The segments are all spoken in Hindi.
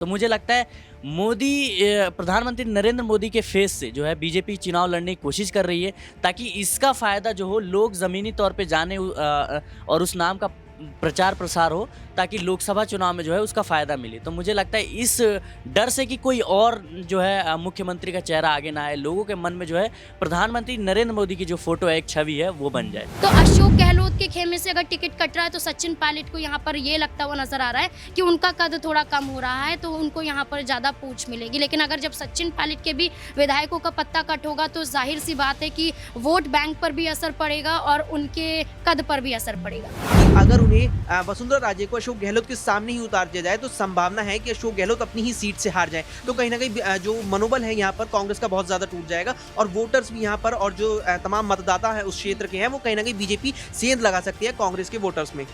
तो मुझे लगता है प्रधानमंत्री नरेंद्र मोदी के फेस से जो है बीजेपी चुनाव लड़ने की कोशिश कर रही है, ताकि इसका फ़ायदा जो हो लोग ज़मीनी तौर पे जाने और उस नाम का प्रचार प्रसार हो, ताकि लोकसभा चुनाव में जो है उसका फ़ायदा मिले। तो मुझे लगता है इस डर से कि कोई और जो है मुख्यमंत्री का चेहरा आगे ना आए, लोगों के मन में जो है प्रधानमंत्री नरेंद्र मोदी की जो फ़ोटो है, एक छवि है, वो बन जाए। तो अशोक गहलोत के खेमे से अगर टिकट कट रहा है तो सचिन पायलट को यहाँ पर ये लगता हुआ नजर आ रहा है कि उनका कद थोड़ा कम हो रहा है, तो उनको यहाँ पर ज़्यादा पूछ मिलेगी। लेकिन अगर जब सचिन पायलट के भी विधायकों का पत्ता कट होगा तो जाहिर सी बात है कि वोट बैंक पर भी असर पड़ेगा और उनके कद पर भी असर पड़ेगा। अगर उन्हें वसुंधरा राजे को अशोक गहलोत के सामने ही उतार दिया जाए तो संभावना है कि अशोक गहलोत अपनी ही सीट से हार जाए। तो कहीं ना कहीं जो मनोबल है यहाँ पर कांग्रेस का बहुत ज्यादा टूट जाएगा और वोटर्स भी यहाँ पर और जो तमाम मतदाता है उस क्षेत्र के हैं वो कहीं ना कहीं बीजेपी सेंध लगा सकती है कांग्रेस के वोटर्स में।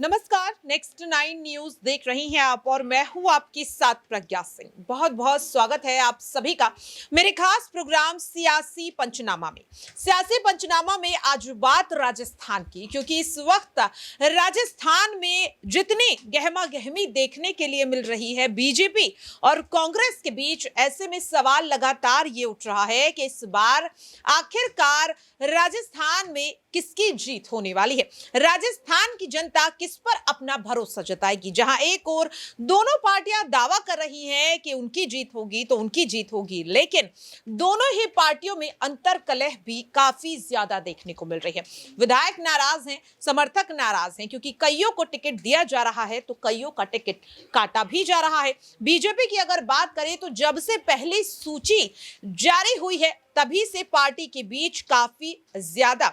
नमस्कार, नेक्स्ट 9 न्यूज देख रही हैं आप और मैं हूं आपके साथ प्रज्ञा सिंह। बहुत बहुत स्वागत है आप सभी का मेरे खास प्रोग्राम सियासी पंचनामा में। सियासी पंचनामा में आज बात राजस्थान की, क्योंकि इस वक्त राजस्थान में जितनी गहमा गहमी देखने के लिए मिल रही है बीजेपी और कांग्रेस के बीच, ऐसे में सवाल लगातार ये उठ रहा है कि इस बार आखिरकार राजस्थान में किसकी जीत होने वाली है। राजस्थान की जनता किस पर अपना भरोसा जताएगी। जहां एक और दोनों पार्टियां दावा कर रही हैं कि उनकी जीत होगी तो उनकी जीत होगी, लेकिन दोनों ही पार्टियों में अंतर कलह भी काफी ज्यादा देखने को मिल रही है। विधायक नाराज हैं, समर्थक नाराज हैं, क्योंकि कईयों को टिकट दिया जा रहा है तो कईयों का टिकट काटा भी जा रहा है। बीजेपी की अगर बात करें तो जब से पहली सूची जारी हुई है तभी से पार्टी के बीच काफी ज्यादा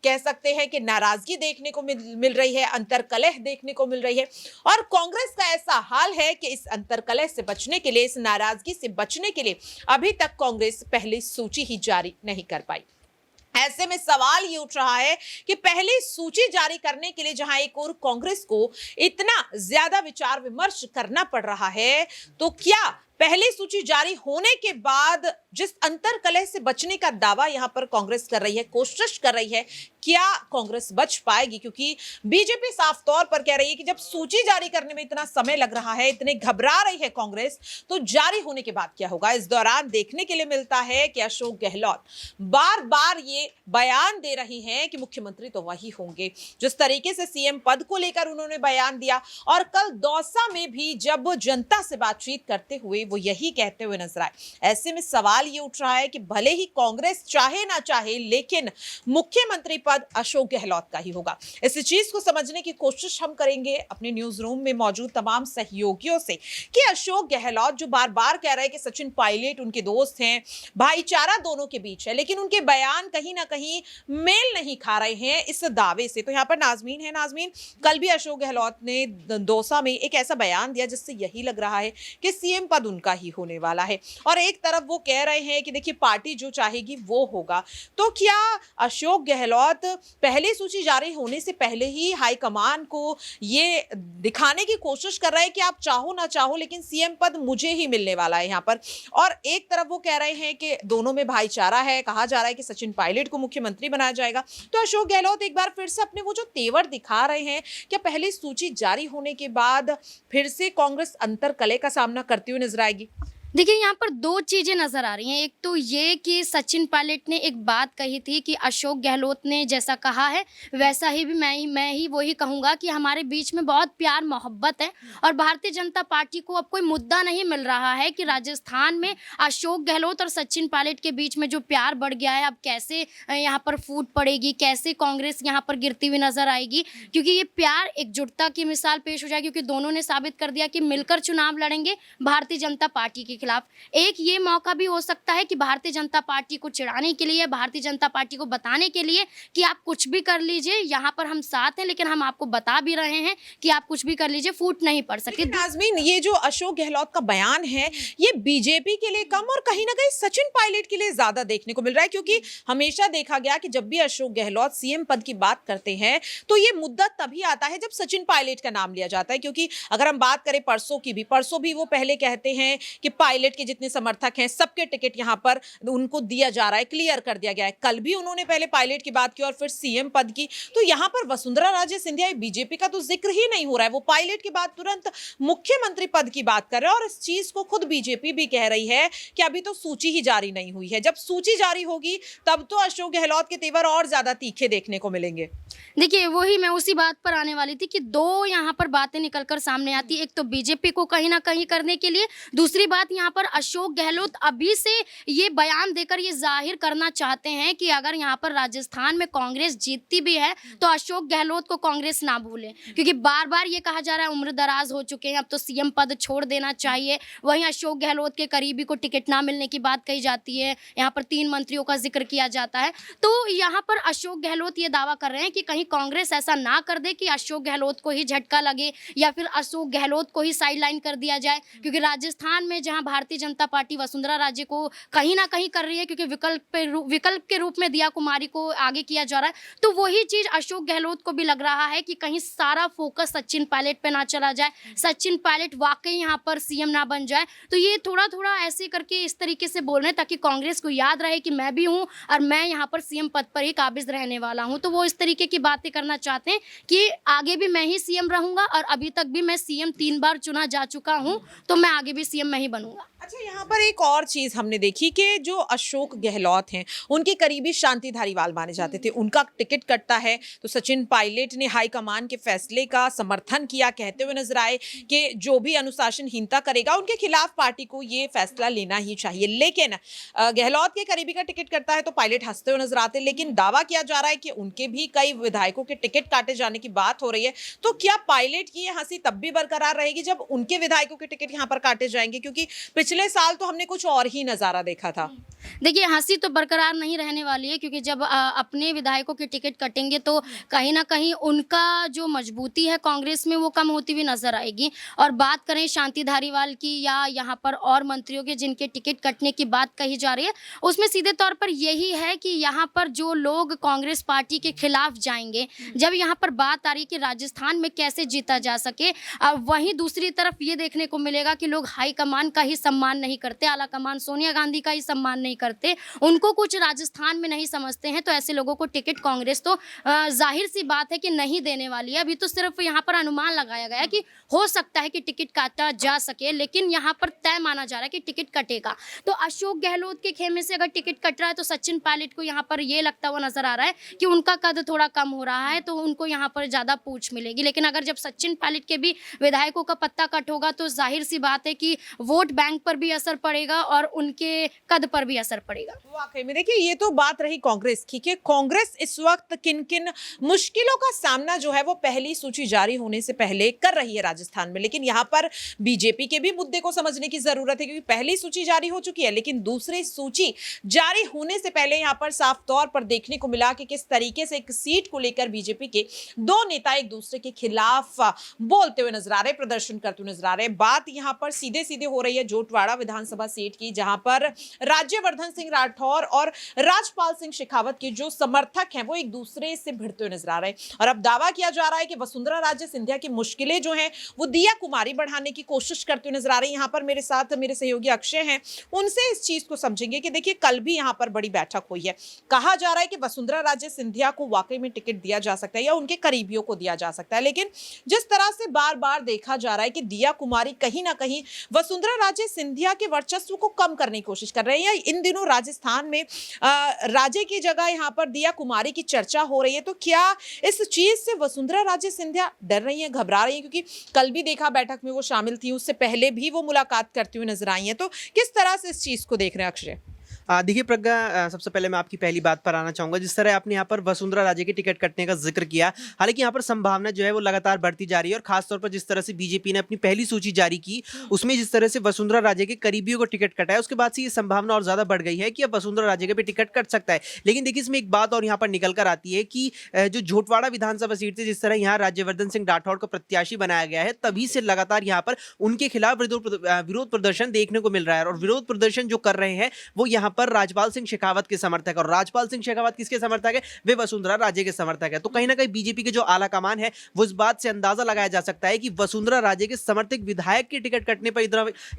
कह सकते हैं कि नाराजगी देखने को मिल रही है, अंतरकलह देखने को मिल रही है। और कांग्रेस का ऐसा हाल है कि इस अंतरकलह से बचने के लिए, इस नाराजगी से बचने के लिए अभी तक कांग्रेस पहली सूची ही जारी नहीं कर पाई। ऐसे में सवाल ये उठ रहा है कि पहली सूची जारी करने के लिए जहां एक और कांग्रेस को इतना ज्यादा विचार विमर्श करना पड़ रहा है, तो क्या पहली सूची जारी होने के बाद जिस अंतर कलह से बचने का दावा यहां पर कांग्रेस कर रही है, कोशिश कर रही है, क्या कांग्रेस बच पाएगी? क्योंकि बीजेपी साफ तौर पर कह रही है कि जब सूची जारी करने में इतना समय लग रहा है, इतने घबरा रही है कांग्रेस, तो जारी होने के बाद क्या होगा। इस दौरान देखने के लिए मिलता है कि अशोक गहलोत बार बार ये बयान दे रही हैं कि मुख्यमंत्री तो वही होंगे। जिस तरीके से सीएम पद को लेकर उन्होंने बयान दिया और कल दौसा में भी जब जनता से बातचीत करते हुए वो यही कहते हुए नजर आए। ऐसे में सवाल ये उठ रहा है कि भले ही कांग्रेस चाहे ना चाहे, लेकिन मुख्यमंत्री पद अशोक गहलोत का ही होगा। इस चीज को समझने की कोशिश हम करेंगे अपने न्यूज रूम में मौजूद तमाम सहयोगियों से कि अशोक गहलोत जो बार बार कह रहे हैं कि सचिन पायलट उनके दोस्त हैं, भाईचारा दोनों के बीच है, लेकिन उनके बयान कहीं ना कहीं मेल नहीं खा रहे हैं इस दावे से। तो यहाँ पर नाजमीन है। नाजमीन, कल भी अशोक गहलोत ने दौसा में एक ऐसा बयान दिया जिससे यही लग रहा है कि सीएम पद उनका ही होने वाला है, और एक तरफ वो कह रहे हैं कि देखिए पार्टी जो चाहेगी वो होगा। तो क्या अशोक गहलोत पहली सूची जारी होने से पहले ही हाईकमान को ये दिखाने की कोशिश कर रहे हैं कि आप चाहो ना चाहो लेकिन सीएम पद मुझे ही मिलने वाला है यहाँ पर, और एक तरफ वो कह रहे हैं कि दोनों में भाईचारा है, कहा जा रहा है कि सचिन पायलट को मुख्यमंत्री बनाया जाएगा। तो अशोक गहलोत एक बार फिर से अपने वो जो तेवर दिखा रहे हैं, क्या पहली सूची जारी होने के बाद फिर से कांग्रेस अंतरकलह का सामना करती हुई नजर आएगी? देखिए, यहाँ पर दो चीज़ें नज़र आ रही हैं। एक तो ये कि सचिन पायलट ने एक बात कही थी कि अशोक गहलोत ने जैसा कहा है वैसा ही भी मैं ही वही कहूँगा कि हमारे बीच में बहुत प्यार मोहब्बत है, और भारतीय जनता पार्टी को अब कोई मुद्दा नहीं मिल रहा है कि राजस्थान में अशोक गहलोत और सचिन पायलट के बीच में जो प्यार बढ़ गया है, अब कैसे यहाँ पर फूट पड़ेगी, कैसे कांग्रेस यहाँ पर गिरती हुई नज़र आएगी। क्योंकि ये प्यार एकजुटता की मिसाल पेश हो जाएगी, क्योंकि दोनों ने साबित कर दिया कि मिलकर चुनाव लड़ेंगे भारतीय जनता पार्टी के खिलाफ। एक ये मौका भी हो सकता है कि भारतीय जनता पार्टी को चिढ़ाने के लिए, भारतीय जनता पार्टी को बताने के लिए कि आप कुछ भी कर लीजिए, यहाँ पर हम साथ हैं, लेकिन हम आपको बता भी रहे हैं कि आप कुछ भी कर लीजिए, फूट नहीं पड़ सकती। नाज़मीन, ये जो अशोक गहलोत का बयान है, ये बीजेपी के लिए कम और कहीं ना कहीं सचिन पायलट के लिए ज्यादा देखने को मिल रहा है, क्योंकि हमेशा देखा गया कि जब भी अशोक गहलोत सीएम पद की बात करते हैं तो ये मुद्दा तभी आता है जब सचिन पायलट का नाम लिया जाता है। क्योंकि अगर हम बात करें परसों भी वो पहले कहते हैं कि पायलट के जितने समर्थक हैं सबके टिकट यहाँ पर उनको दिया जा रहा है, क्लियर कर दिया गया है। कल भी उन्होंने पहले पायलट की बात की और फिर सीएम पद की, तो यहाँ पर वसुंधरा राजे सिंधिया बीजेपी का तो जिक्र ही नहीं हो रहा है। वो पायलट के बाद तुरंत मुख्यमंत्री पद की बात कर रहे हैं और इस चीज को खुद बीजेपी भी कह रही है कि अभी तो सूची ही जारी नहीं हुई है। जब सूची जारी होगी तब तो अशोक गहलोत के तेवर और ज्यादा तीखे देखने को मिलेंगे। देखिए वही मैं उसी बात पर आने वाली थी कि दो यहाँ पर बातें निकलकर सामने आती। एक तो बीजेपी को कहीं ना कहीं करने के लिए, दूसरी बात यहाँ पर अशोक गहलोत अभी से ये बयान देकर ये जाहिर करना चाहते हैं कि अगर यहाँ पर राजस्थान में कांग्रेस जीतती भी है तो अशोक गहलोत को कांग्रेस ना भूले, क्योंकि बार बार ये कहा जा रहा है उम्र दराज हो चुके हैं, अब तो सीएम पद छोड़ देना चाहिए। वहीं अशोक गहलोत के करीबी को टिकट ना मिलने की बात कही जाती है, यहाँ पर 3 मंत्रियों का जिक्र किया जाता है। तो यहाँ पर अशोक गहलोत ये दावा कर रहे हैं कि कहीं कांग्रेस ऐसा ना कर दे कि अशोक गहलोत को ही झटका लगे या फिर अशोक गहलोत को ही साइडलाइन कर दिया जाए, क्योंकि राजस्थान में जहां भारतीय जनता पार्टी वसुंधरा राजे को कहीं ना कहीं कर रही है, क्योंकि विकल्प के रूप में दिया कुमारी को आगे किया जा रहा है, तो वही चीज अशोक गहलोत को भी लग रहा है कि कहीं सारा फोकस सचिन पायलट पे ना चला जाए, सचिन पायलट वाकई यहाँ पर सीएम ना बन जाए। तो ये थोड़ा थोड़ा ऐसे करके इस तरीके से बोल रहे हैं ताकि कांग्रेस को याद रहे कि मैं भी हूँ और मैं यहाँ पर सीएम पद पर ही काबिज रहने वाला हूँ। तो वो इस तरीके की बातें करना चाहते हैं कि आगे भी मैं ही सीएम रहूंगा और अभी तक भी मैं सीएम 3 बार चुना जा चुका हूं, तो मैं आगे भी सीएम मैं ही बनूंगा। अच्छा, यहाँ पर एक और चीज हमने देखी कि जो अशोक गहलोत हैं उनके करीबी शांति धारीवाल माने जाते थे, उनका टिकट कटता है तो सचिन पायलट ने हाईकमान के फैसले का समर्थन किया, कहते हुए नजर आए कि जो भी अनुशासनहीनता करेगा उनके खिलाफ पार्टी को ये फैसला लेना ही चाहिए। लेकिन गहलोत के करीबी का टिकट कटता है तो पायलट हंसते हुए नजर आते हैं, लेकिन दावा किया जा रहा है कि उनके भी कई विधायकों के टिकट काटे जाने की बात हो रही है। तो क्या पायलट की ये हंसी तब भी बरकरार रहेगी जब उनके विधायकों के टिकट यहाँ पर काटे जाएंगे? क्योंकि पिछले साल तो हमने कुछ और ही नजारा देखा था। देखिए हंसी तो बरकरार नहीं रहने वाली है, क्योंकि जब अपने विधायकों के टिकट कटेंगे तो कहीं ना कहीं उनका जो मजबूती है कांग्रेस में वो कम होती हुई नजर आएगी। और बात करें शांति धारीवाल की या यहाँ पर और मंत्रियों के जिनके टिकट कटने की बात कही जा रही है, उसमें सीधे तौर पर यही है कि यहाँ पर जो लोग कांग्रेस पार्टी के खिलाफ जाएंगे, जब यहाँ पर बात आ रही है कि राजस्थान में कैसे जीता जा सके, वहीं दूसरी तरफ ये देखने को मिलेगा कि लोग हाईकमान का ही सम्मान नहीं करते, आला कमान सोनिया गांधी का ही सम्मान नहीं करते, उनको कुछ राजस्थान में नहीं समझते हैं। तो ऐसे लोगों को टिकट कांग्रेस तो जाहिर सी बात है कि नहीं देने वाली है। अभी तो सिर्फ यहाँ पर अनुमान लगाया गया है कि हो सकता है कि टिकट काटा जा सके, लेकिन यहाँ पर तय माना जा रहा है कि टिकट कटेगा। तो अशोक गहलोत के खेमे से अगर टिकट कट रहा है तो सचिन पायलट को यहाँ पर ये लगता हुआ नजर आ रहा है कि उनका कद थोड़ा कम हो रहा है, तो उनको यहाँ पर ज्यादा पूछ मिलेगी। लेकिन अगर जब सचिन पायलट के भी विधायकों का पत्ता कट होगा तो जाहिर सी बात है कि वोट बैंक पर भी असर पड़ेगा और उनके कद पर भी असर पड़ेगा। वाकई में देखिए, ये तो बात रही कांग्रेस की कि कांग्रेस इस वक्त किन किन मुश्किलों का सामना जो है वो पहली सूची जारी होने से पहले कर रही है राजस्थान में। लेकिन यहाँ पर बीजेपी के भी मुद्दे को समझने की जरूरत है, क्योंकि पहली सूची जारी हो चुकी है लेकिन दूसरी सूची जारी होने से पहले यहाँ पर साफ तौर पर देखने को मिला कि किस तरीके से एक सीट को लेकर बीजेपी के दो नेता एक दूसरे के खिलाफ बोलते हुए नजर आ रहे, प्रदर्शन करते हुए नजर आ रहे। बात यहाँ पर सीधे सीधे हो रही है जोटवाड़ा विधानसभा सीट की, जहां पर राज्यवर्धन सिंह राठौर और राजपाल सिंह शेखावत के जो समर्थक हैं वो एक दूसरे से भिड़ते हुए नजर आ रहे हैं। और अब दावा किया जा रहा है कि वसुंधरा राजे सिंधिया की मुश्किलें जो हैं वो दिया कुमारी बढ़ाने की कोशिश करते हुए नजर आ रही है। यहाँ पर मेरे साथ मेरे सहयोगी अक्षय हैं, उनसे इस चीज को समझेंगे कि देखिए कल भी यहाँ पर बड़ी बैठक हुई है, कहा जा रहा है कि वसुंधरा राजे सिंधिया को वाकई में टिकट दिया जा सकता है या उनके करीबियों को दिया जा सकता है। लेकिन जिस तरह से बार बार देखा जा रहा है कि दिया कुमारी कहीं ना कहीं वसुंधरा राजे सिंधिया के वर्चस्व को कम करने की कोशिश कर रहे हैं, या इन दिनों राजस्थान में राजे की जगह यहाँ पर दिया कुमारी की चर्चा हो रही है। तो क्या इस चीज से वसुंधरा राजे सिंधिया डर रही है, घबरा रही है? क्योंकि कल भी देखा बैठक में वो शामिल थी, उससे पहले भी वो मुलाकात करती हुई नजर आई है। तो किस तरह से इस चीज को देख रहे हैं अक्षय? देखिए प्रज्ञा, सबसे पहले मैं आपकी पहली बात पर आना चाहूँगा। जिस तरह आपने यहाँ पर वसुंधरा राजे के टिकट कटने का जिक्र किया, हालांकि यहाँ पर संभावना जो है वो लगातार बढ़ती जा रही है, और खासतौर पर जिस तरह से बीजेपी ने अपनी पहली सूची जारी की उसमें जिस तरह से वसुंधरा राजे के करीबियों को टिकट कटा है, उसके बाद से ये संभावना और ज़्यादा बढ़ गई है कि अब वसुंधरा राजे का भी टिकट कट सकता है। लेकिन देखिए इसमें एक बात और यहाँ पर निकल कर आती है कि जो झोटवाड़ा विधानसभा सीट थी, जिस तरह यहाँ राज्यवर्धन सिंह राठौड़ को प्रत्याशी बनाया गया है, तभी से लगातार यहाँ पर उनके खिलाफ विरोध प्रदर्शन देखने को मिल रहा है। और विरोध प्रदर्शन जो कर रहे हैं वो यहाँ पर राजपाल सिंह शेखावत के समर्थक है, और राजपाल सिंह शेखावत किसके समर्थक है? वे वसुंधरा राजे के समर्थक है। तो कहीं ना कहीं बीजेपी के जो आला कमान है वो इस बात से अंदाजा लगाया जा सकता है कि वसुंधरा राजे के समर्थक विधायक के टिकट कटने पर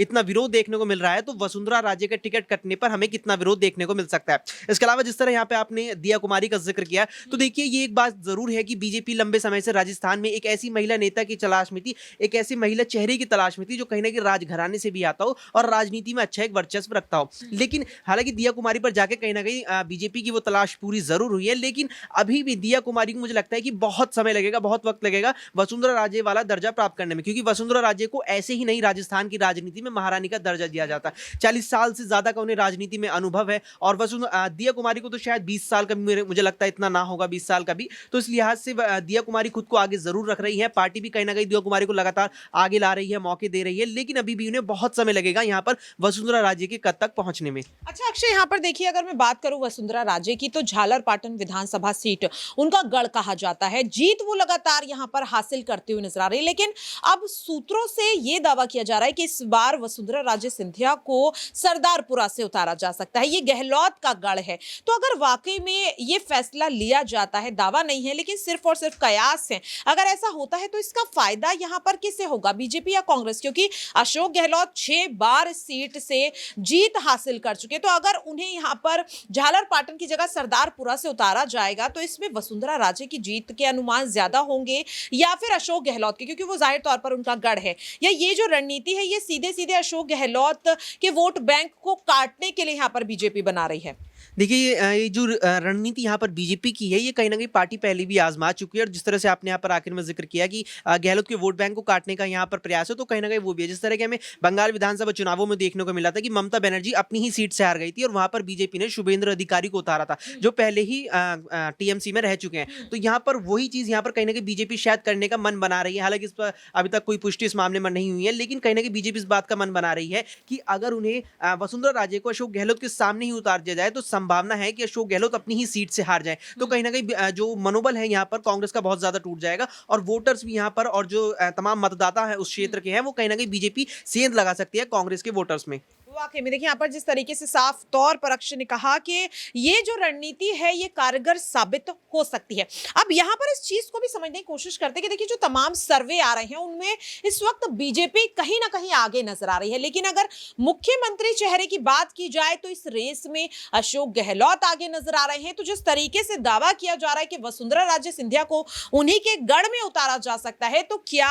इतना विरोध देखने को मिल रहा है, तो वसुंधरा राजे के टिकट कटने पर हमें कितना विरोध देखने को मिल सकता है। इसके अलावा जिस तरह यहाँ पे आपने दिया कुमारी का जिक्र किया, तो देखिए ये एक बात जरूर है कि बीजेपी लंबे समय से राजस्थान में एक ऐसी महिला नेता की तलाश में थी, एक ऐसी महिला चेहरे की तलाश में थी जो कहीं ना कहीं राजघराने से भी आता हो और राजनीति में अच्छा एक वर्चस्व रखता हो। लेकिन हालांकि दिया कुमारी पर जाके कहीं ना कहीं बीजेपी की वो तलाश पूरी जरूर हुई है, लेकिन अभी भी दिया कुमारी को मुझे लगता है कि बहुत समय लगेगा, बहुत वक्त लगेगा वसुंधरा राजे वाला दर्जा प्राप्त करने में, क्योंकि वसुंधरा राजे को ऐसे ही नहीं राजस्थान की राजनीति में महारानी का दर्जा दिया जाता। 40 साल से ज्यादा का उन्हें राजनीति में अनुभव है, और वसुंधरा दिया कुमारी को तो शायद 20 साल का भी मुझे लगता है इतना ना होगा, 20 साल का भी। तो इस लिहाज से दिया कुमारी खुद को आगे जरूर रख रही है, पार्टी भी कहीं ना कहीं दिया कुमारी को लगातार आगे ला रही है, मौके दे रही है, लेकिन अभी भी उन्हें बहुत समय लगेगा यहाँ पर वसुंधरा राजे के कद तक पहुंचने में। अच्छा अक्षय, यहाँ पर देखिए अगर मैं बात करूं वसुंधरा राजे की, तो झालरपाटन विधानसभा सीट उनका गढ़ कहा जाता है। जीत वो लगातार यहाँ पर हासिल करते हुए नजर आ रही है, लेकिन अब सूत्रों से ये दावा किया जा रहा है कि इस बार वसुंधरा राजे सिंधिया को सरदारपुरा से उतारा जा सकता है। ये गहलोत का गढ़ है। तो अगर वाकई में ये फैसला लिया जाता है, दावा नहीं है लेकिन सिर्फ और सिर्फ कयास है, अगर ऐसा होता है तो इसका फायदा यहाँ पर किसे होगा, बीजेपी या कांग्रेस? क्योंकि अशोक गहलोत 6 बार इस सीट से जीत हासिल कर चुके, तो अगर उन्हें यहाँ पर झालरपाटन की जगह सरदारपुरा से उतारा जाएगा तो इसमें वसुंधरा राजे की जीत के अनुमान ज्यादा होंगे या फिर अशोक गहलोत के, क्योंकि वो जाहिर तौर पर उनका गढ़ है, या ये जो रणनीति है ये सीधे सीधे अशोक गहलोत के वोट बैंक को काटने के लिए यहाँ पर बीजेपी बना रही है? देखिए ये जो रणनीति यहाँ पर बीजेपी की है, ये कहीं ना कहीं पार्टी पहले भी आजमा चुकी है, और जिस तरह से आपने यहाँ पर आखिर में जिक्र किया कि गहलोत के वोट बैंक को काटने का यहाँ पर प्रयास है, तो कहीं ना कहीं वो भी है। जिस तरह के हमें बंगाल विधानसभा चुनावों में देखने को मिला था कि ममता बनर्जी अपनी ही सीट से हार गई थी और वहां पर बीजेपी ने शुभेंद्र अधिकारी को उतारा था, जो पहले ही टीएमसी में रह चुके हैं। तो यहाँ पर वही चीज यहाँ पर कहीं ना कहीं बीजेपी शायद करने का मन बना रही है। हालांकि इस पर अभी तक कोई पुष्टि इस मामले में नहीं हुई है, लेकिन कहीं ना कहीं बीजेपी इस बात का मन बना रही है कि अगर उन्हें वसुंधरा राजे को अशोक गहलोत के सामने ही उतार दिया जाए तो संभावना है कि अशोक गहलोत अपनी ही सीट से हार जाए। तो कहीं ना कहीं जो मनोबल है यहाँ पर कांग्रेस का बहुत ज्यादा टूट जाएगा, और वोटर्स भी यहाँ पर और जो तमाम मतदाता है उस क्षेत्र के हैं वो कहीं ना कहीं बीजेपी सेंध लगा सकती है कांग्रेस के वोटर्स में। वाकई में देखिए यहाँ पर जिस तरीके से साफ तौर पर अक्षय ने कहा कि ये जो रणनीति है ये कारगर साबित हो सकती है। अब यहाँ पर इस चीज को भी समझने की कोशिश करते हैं कि देखिए जो तमाम सर्वे आ रहे हैं उनमें इस वक्त बीजेपी कहीं ना कहीं आगे नजर आ रही है, लेकिन अगर मुख्यमंत्री चेहरे की बात की जाए तो इस रेस में अशोक गहलोत आगे नजर आ रहे हैं। तो जिस तरीके से दावा किया जा रहा है कि वसुंधरा राजे सिंधिया को उन्हीं के गढ़ में उतारा जा सकता है, तो क्या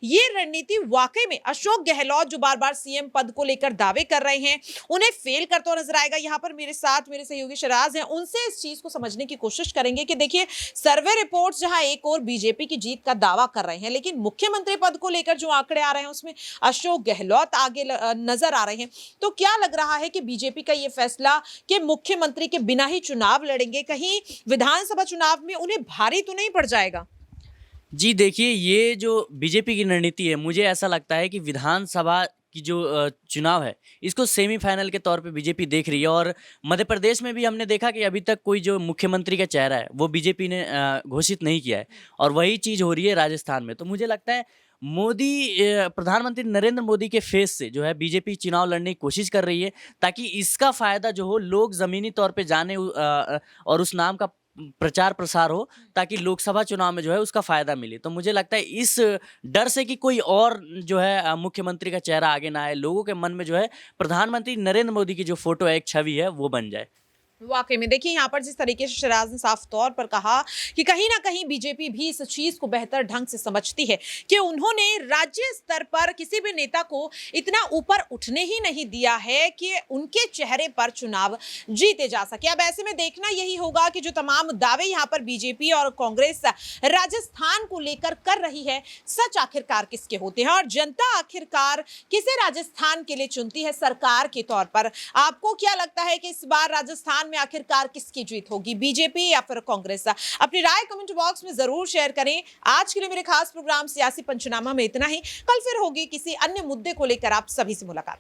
ये रणनीति वाकई में अशोक गहलोत जो बार बार सीएम पद को लेकर दावे कर रहे हैं उन्हें फेल करता हुआ नजर आएगा? यहाँ पर मेरे साथ मेरे सहयोगी शराज हैं, उनसे इस चीज को समझने की कोशिश करेंगे कि देखिए सर्वे रिपोर्ट्स जहां एक और बीजेपी की जीत का दावा कर रहे हैं, लेकिन मुख्यमंत्री पद को लेकर जो आंकड़े आ रहे हैं उसमें अशोक गहलोत आगे नजर आ रहे हैं। तो क्या लग रहा है कि बीजेपी का यह फैसला कि मुख्यमंत्री के बिना ही चुनाव लड़ेंगे, कहीं विधानसभा चुनाव में उन्हें भारी तो नहीं पड़ जाएगा? जी देखिए, ये जो बीजेपी की रणनीति है, मुझे ऐसा लगता है कि विधानसभा की जो चुनाव है इसको सेमीफाइनल के तौर पे बीजेपी देख रही है। और मध्य प्रदेश में भी हमने देखा कि अभी तक कोई जो मुख्यमंत्री का चेहरा है वो बीजेपी ने घोषित नहीं किया है, और वही चीज़ हो रही है राजस्थान में। तो मुझे लगता है प्रधानमंत्री नरेंद्र मोदी के फेस से जो है बीजेपी चुनाव लड़ने की कोशिश कर रही है, ताकि इसका फायदा जो हो लोग ज़मीनी तौर पे जाने और उस नाम का प्रचार प्रसार हो, ताकि लोकसभा चुनाव में जो है उसका फायदा मिले। तो मुझे लगता है इस डर से कि कोई और जो है मुख्यमंत्री का चेहरा आगे ना आए, लोगों के मन में जो है प्रधानमंत्री नरेंद्र मोदी की जो फोटो है, एक छवि है, वो बन जाए। वाकई में देखिए यहाँ पर जिस तरीके से शराज ने साफ तौर पर कहा कि कहीं ना कहीं बीजेपी भी इस चीज को बेहतर ढंग से समझती है कि उन्होंने राज्य स्तर पर किसी भी नेता को इतना ऊपर उठने ही नहीं दिया है कि उनके चेहरे पर चुनाव जीते जा सके। अब ऐसे में देखना यही होगा कि जो तमाम दावे यहाँ पर बीजेपी और कांग्रेस राजस्थान को लेकर कर रही है, सच आखिरकार किसके होते हैं और जनता आखिरकार किसे राजस्थान के लिए चुनती है सरकार के तौर पर। आपको क्या लगता है कि इस बार राजस्थान में आखिरकार किसकी जीत होगी, बीजेपी या फिर कांग्रेस? अपनी राय कमेंट बॉक्स में जरूर शेयर करें। आज के लिए मेरे खास प्रोग्राम सियासी पंचनामा में इतना ही। कल फिर होगी किसी अन्य मुद्दे को लेकर आप सभी से मुलाकात।